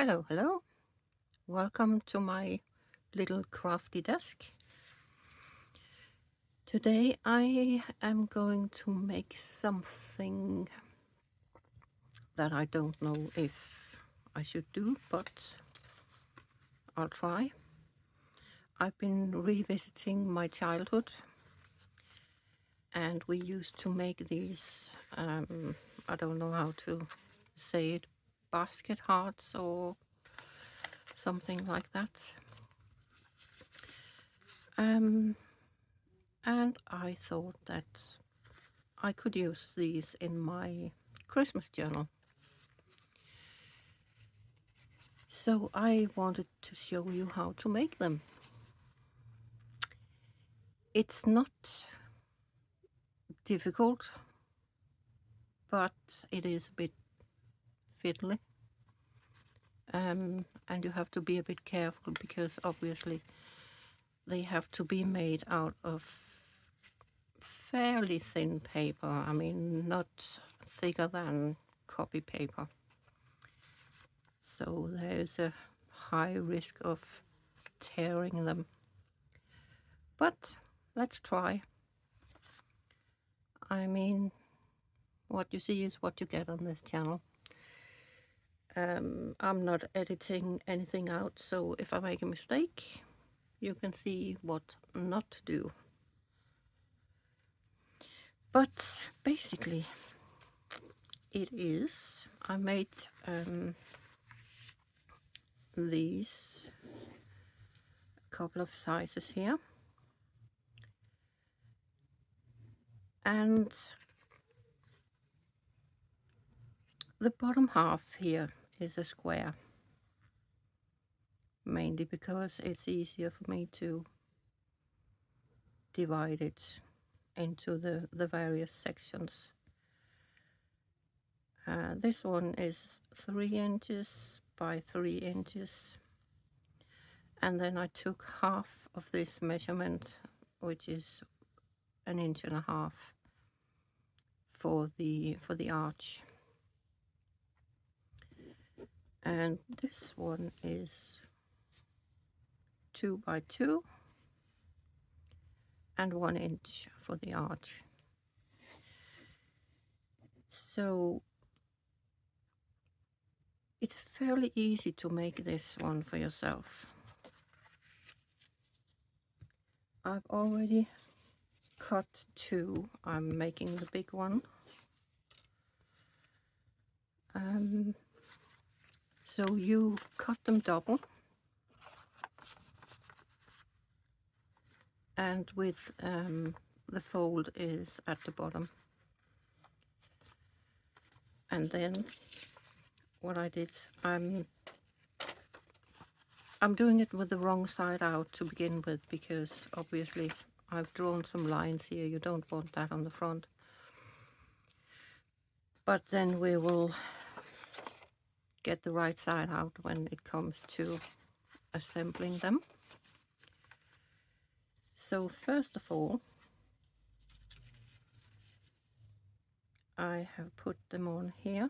Hello, hello. Welcome to my little crafty desk. Today I am going to make something that I don't know if I should do, but I'll try. I've been revisiting my childhood, and we used to make these, I don't know how to say it, basket hearts or something like that. And I thought that I could use these in my Christmas journal. So I wanted to show you how to make them. It's not difficult, but it is a bit fiddly. And you have to be a bit careful because obviously they have to be made out of fairly thin paper. I mean, not thicker than copy paper. So there's a high risk of tearing them. But let's try. I mean, what you see is what you get on this channel. I'm not editing anything out, so if I make a mistake, you can see what not to do. But basically, I made these couple of sizes here. And the bottom half here is a square, mainly because it's easier for me to divide it into the various sections. This one is 3 inches by 3 inches, and then I took half of this measurement, which is 1.5 inches for the arch, and this one is 2 by 2 and 1 inch for the arch. So it's fairly easy to make this one for yourself. I've already cut 2. I'm making the big one. So you cut them double, and with the fold is at the bottom. And then what I did, I'm doing it with the wrong side out to begin with, because obviously I've drawn some lines here. You don't want that on the front. But then we will get the right side out when it comes to assembling them. So first of all, I have put them on here,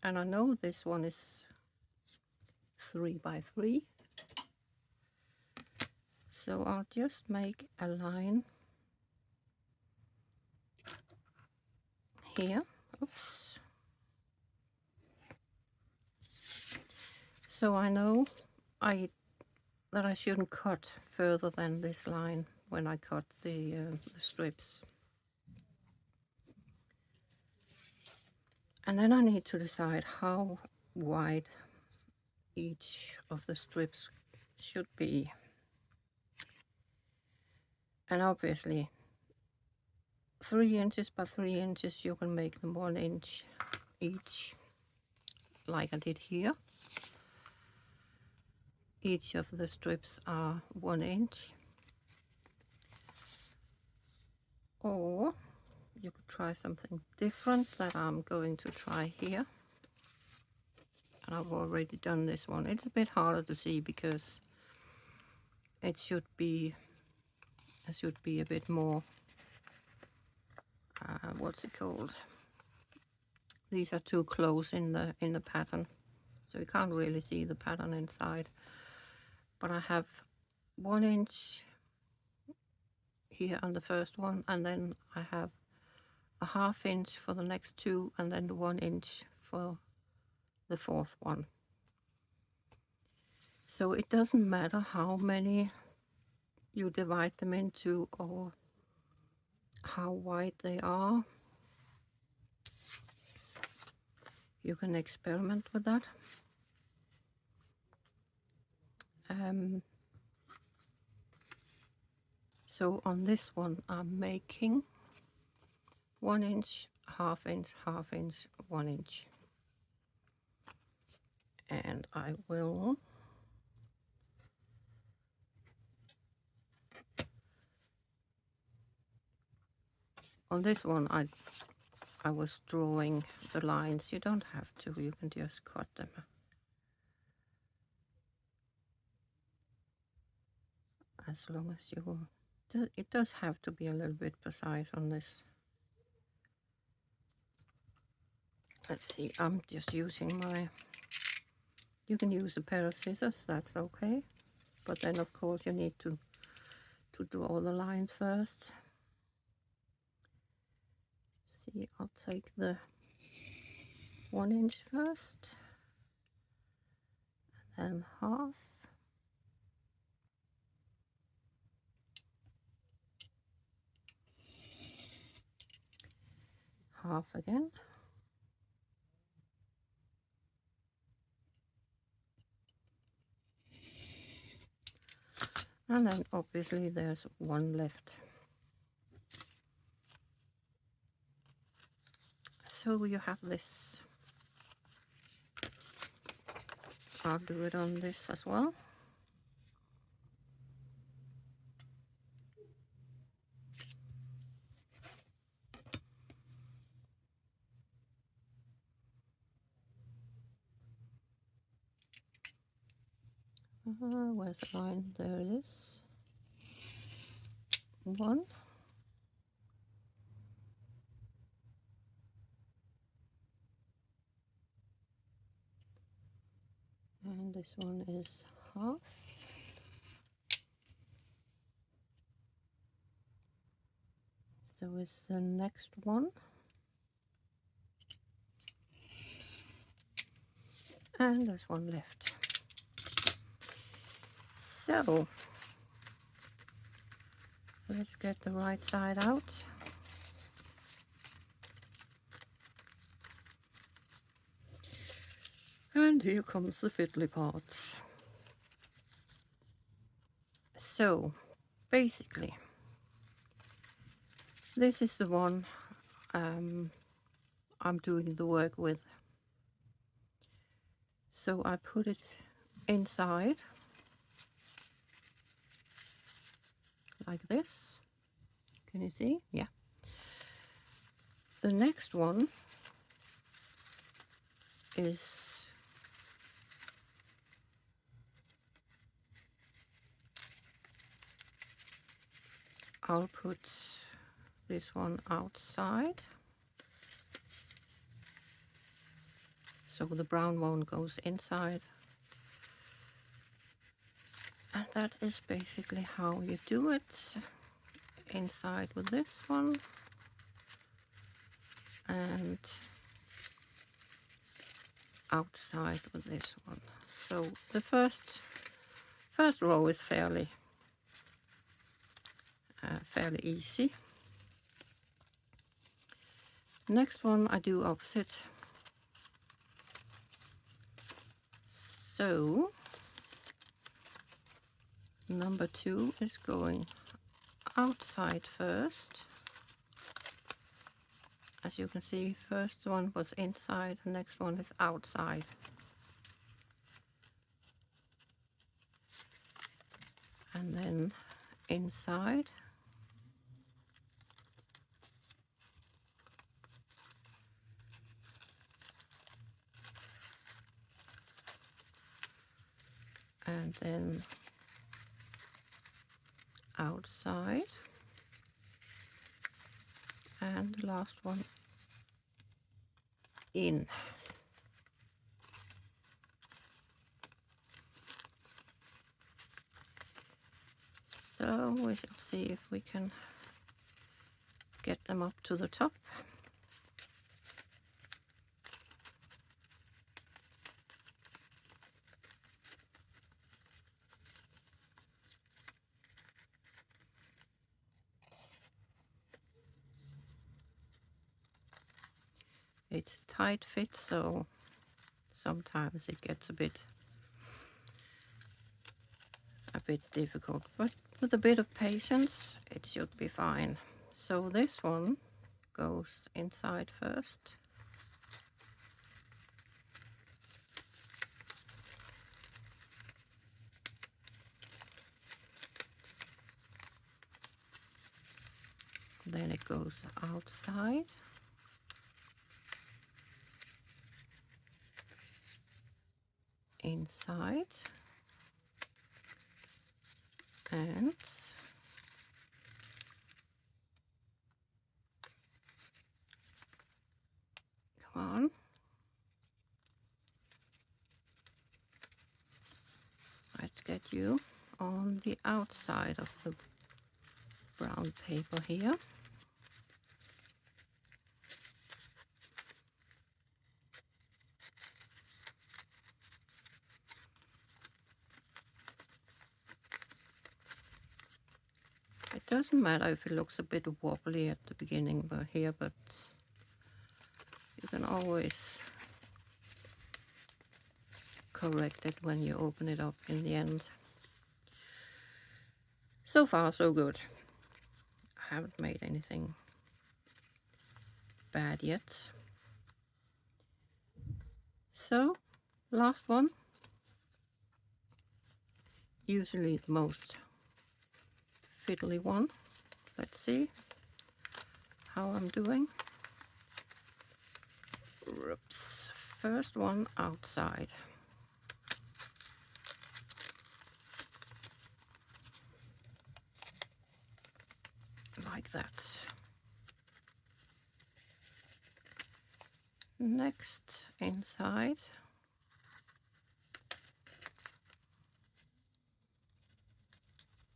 and I know this one is 3 by 3. So I'll just make a line here. Oops. So I know that I shouldn't cut further than this line when I cut the strips. And then I need to decide how wide each of the strips should be. And obviously 3 inches by 3 inches, you can make them 1 inch each, like I did here. Each of the strips are 1 inch. Or you could try something different that I'm going to try here. And I've already done this one. It's a bit harder to see because it should be a bit more, what's it called? These are too close in the pattern, so you can't really see the pattern inside. But I have 1 inch here on the first one, and then I have a 1/2 inch for the next 2, and then 1 inch for the 4th one. So it doesn't matter how many you divide them into or how wide they are. You can experiment with that. So on this one I'm making 1 inch, 1/2 inch, 1/2 inch, 1 inch. And I will on this one I was drawing the lines. You don't have to, you can just cut them. As long as you it does have to be a little bit precise on this. Let's see, I'm just using my, you can use a pair of scissors, that's okay. But then of course you need to draw the lines first. See, I'll take the 1 inch first, and then 1/2. Half again. And then obviously there's 1 left. So you have this. I'll do it on this as well. Where's the line? There it is. 1. And this one is 1/2. So is the next one. And there's 1 left. So let's get the right side out. And here comes the fiddly parts. So basically this is the one I'm doing the work with. So I put it inside like this. Can you see? Yeah. The next one is I'll put this one outside, so the brown one goes inside. And that is basically how you do it. Inside with this one, and outside with this one. So the first row is fairly easy. Next one I do opposite. So number 2 is going outside first. As you can see, first one was inside, the next one is outside. And then inside. And then outside. And the last one in. So we shall see if we can get them up to the top. It's a tight fit, so sometimes it gets a bit difficult, but with a bit of patience it should be fine. So this one goes inside first. Then it goes outside. Inside. And come on. Let's get you on the outside of the brown paper here. It doesn't matter if it looks a bit wobbly at the beginning but you can always correct it when you open it up in the end. So far so good. I haven't made anything bad yet. So last one, usually the most fiddly one. Let's see how I'm doing. Oops. First one outside. Like that. Next inside.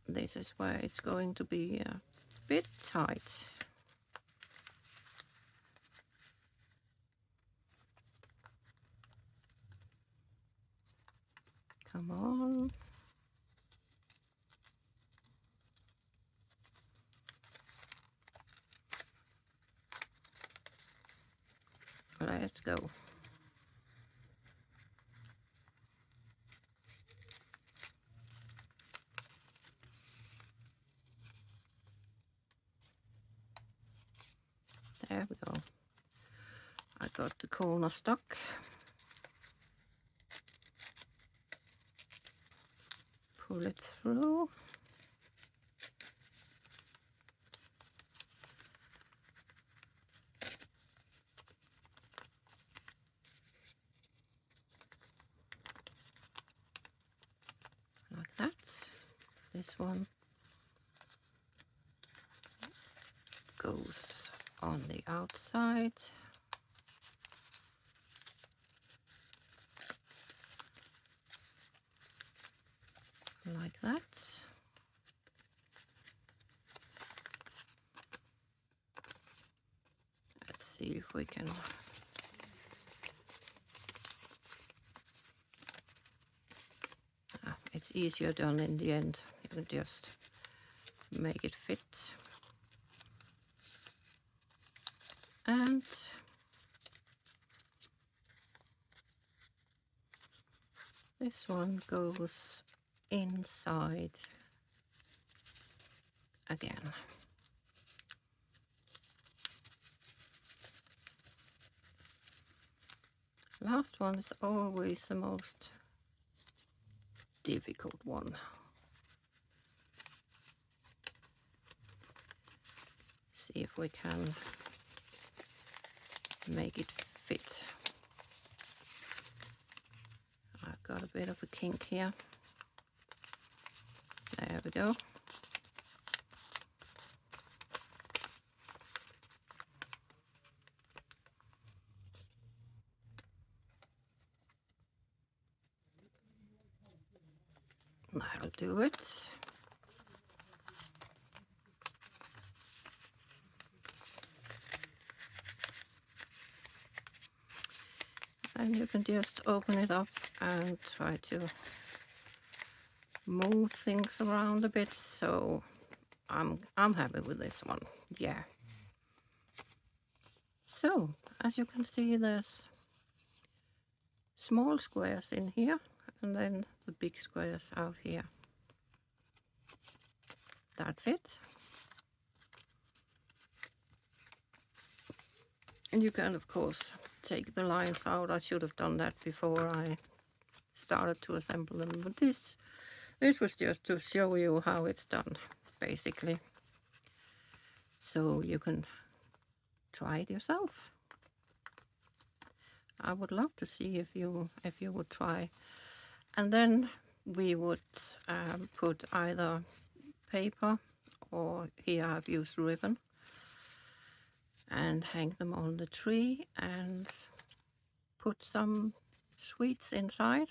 This is where it's going to be a bit tight. Come on. Let's go. There we go. I got the corner stuck. Pull it through. Like that. This one goes on the outside. Like that. Let's see if we can it's easier done in the end. You can just make it fit. And this one goes inside again. Last one is always the most difficult one. See if we can make it fit. I've got a bit of a kink here. There we go. That'll do it. And you can just open it up and try to move things around a bit. So I'm happy with this one. Yeah. So as you can see, there's small squares in here and then the big squares out here. That's it. And you can of course take the lines out. I should have done that before I started to assemble them, but this was just to show you how it's done, basically, so you can try it yourself. I would love to see if you would try. And then we would put either paper, or here I've used ribbon, and hang them on the tree and put some sweets inside.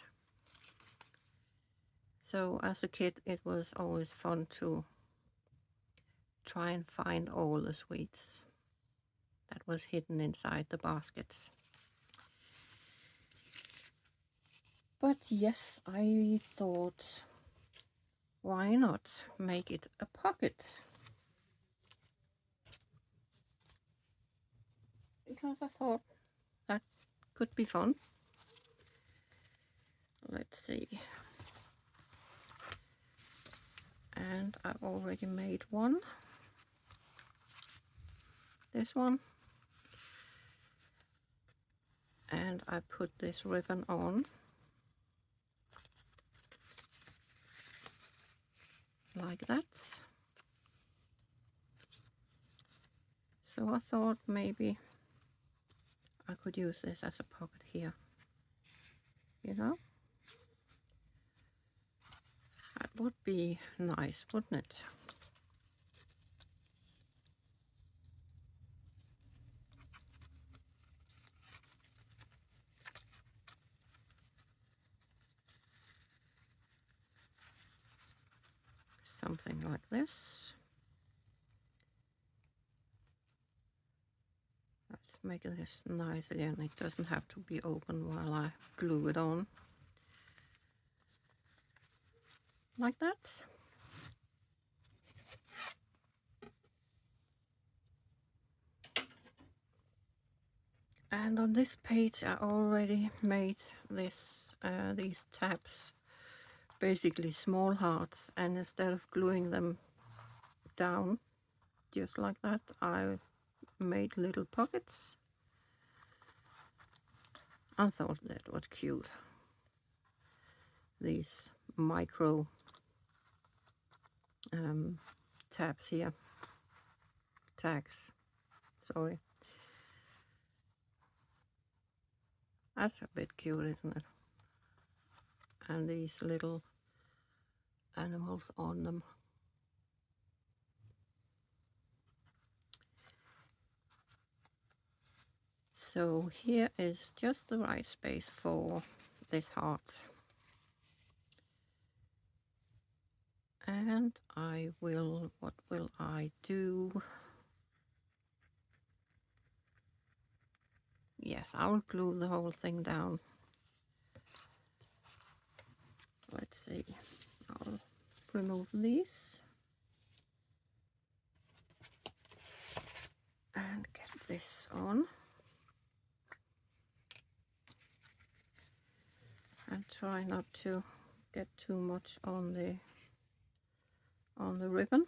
So as a kid it was always fun to try and find all the sweets that was hidden inside the baskets. But yes, I thought, why not make it a pocket? Because I thought that could be fun. Let's see. And I've already made one. This one. And I put this ribbon on. Like that. So I thought maybe I could use this as a pocket here. You know? That would be nice, wouldn't it? Something like this. Let's make this nice again. It doesn't have to be open while I glue it on. Like that. And on this page I already made this these tabs, basically small hearts, and instead of gluing them down just like that, I made little pockets. I thought that was cute. These micro tabs here, tags, sorry. That's a bit cute, isn't it? And these little animals on them. So here is just the right space for this heart. And I will, what will I do? Yes, I'll glue the whole thing down. Let's see, I'll remove these and get this on. And try not to get too much on the ribbon.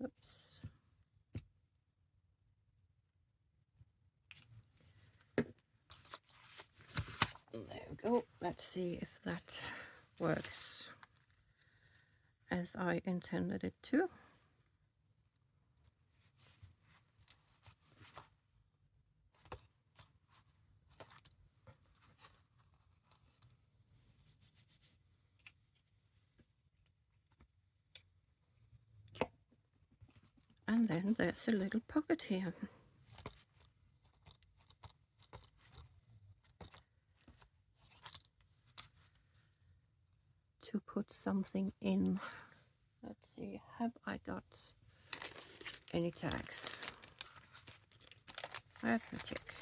Oops. There we go. Let's see if that works as I intended it to. And then there's a little pocket here. to put something in. Let's see, have I got any tags? Let me check.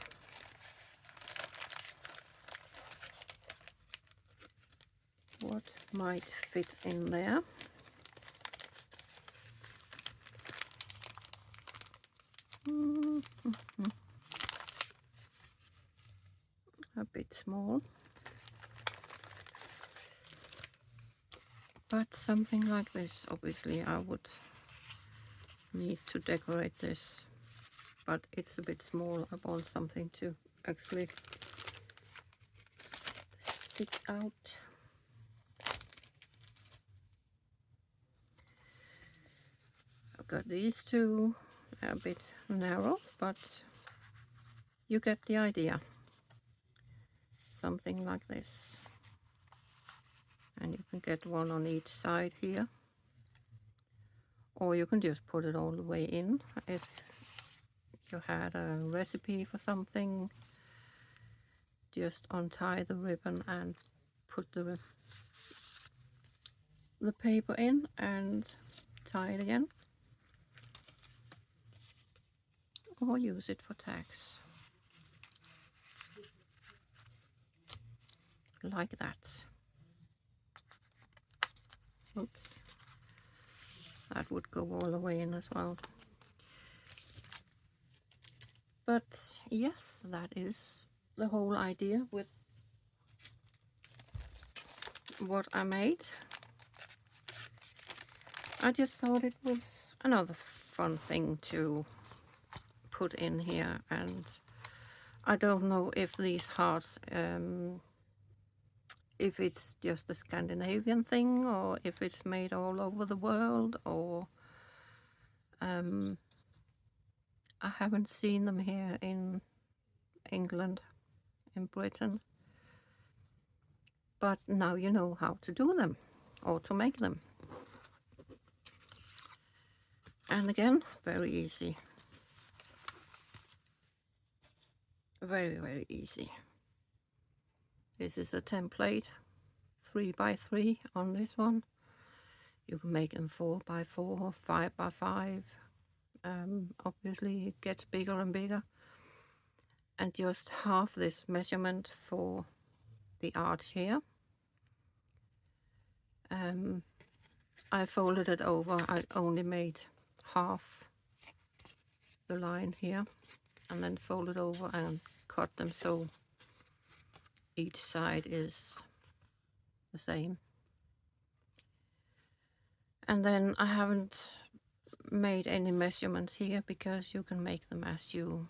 What might fit in there? A bit small. But something like this, obviously I would need to decorate this. But it's a bit small. I want something to actually stick out. I've got these two, a bit narrow, but you get the idea. Something like this. And you can get one on each side here. Or you can just put it all the way in. If you had a recipe for something, just untie the ribbon and put the paper in and tie it again. Or use it for tags. Like that. Oops. That would go all the way in as well. But yes, that is the whole idea with what I made. I just thought it was another fun thing to put in here, and I don't know if these hearts, if it's just a Scandinavian thing or if it's made all over the world, or I haven't seen them here in England, in Britain, but now you know how to do them or to make them. And again, very easy. Very, very easy. This is a template, 3 by 3 on this one. You can make them 4 by 4, 5 by 5. Obviously it gets bigger and bigger. And just half this measurement for the arch here. I folded it over. I only made half the line here, and then fold it over and cut them so each side is the same. And then I haven't made any measurements here because you can make them as you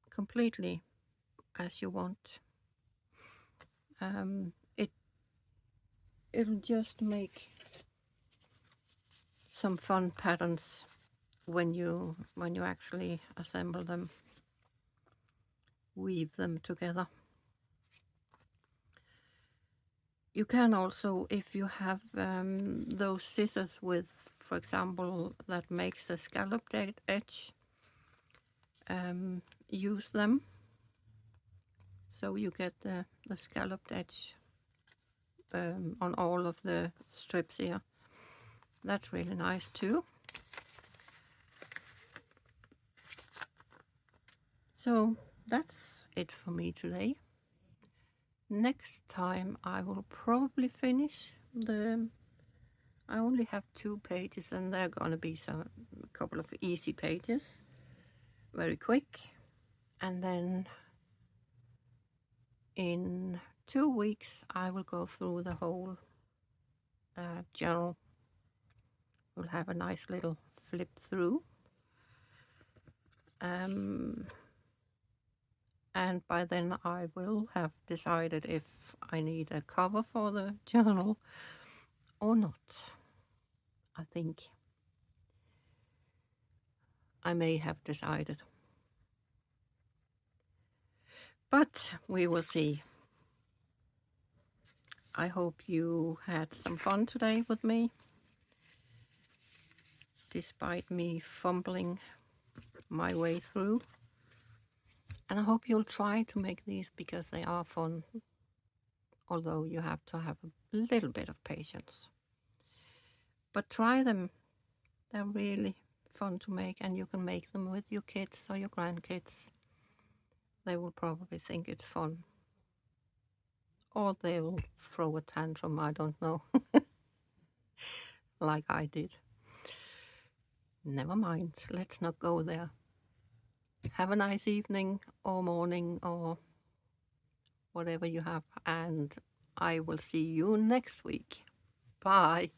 completely as you want. It'll just make some fun patterns when you actually assemble them, weave them together. You can also, if you have those scissors with, for example, that makes a scalloped edge, use them so you get the scalloped edge on all of the strips here. That's really nice too. So that's it for me today. Next time I will probably finish I only have 2 pages, and they're gonna be a couple of easy pages, very quick. And then in 2 weeks I will go through the whole journal. We'll have a nice little flip through. And by then I will have decided if I need a cover for the journal or not. I think I may have decided. But we will see. I hope you had some fun today with me, despite me fumbling my way through. And I hope you'll try to make these because they are fun. although you have to have a little bit of patience. But try them. They're really fun to make, and you can make them with your kids or your grandkids. They will probably think it's fun. Or they will throw a tantrum, I don't know, like I did. Never mind, let's not go there. Have a nice evening or morning or whatever you have, and I will see you next week. Bye.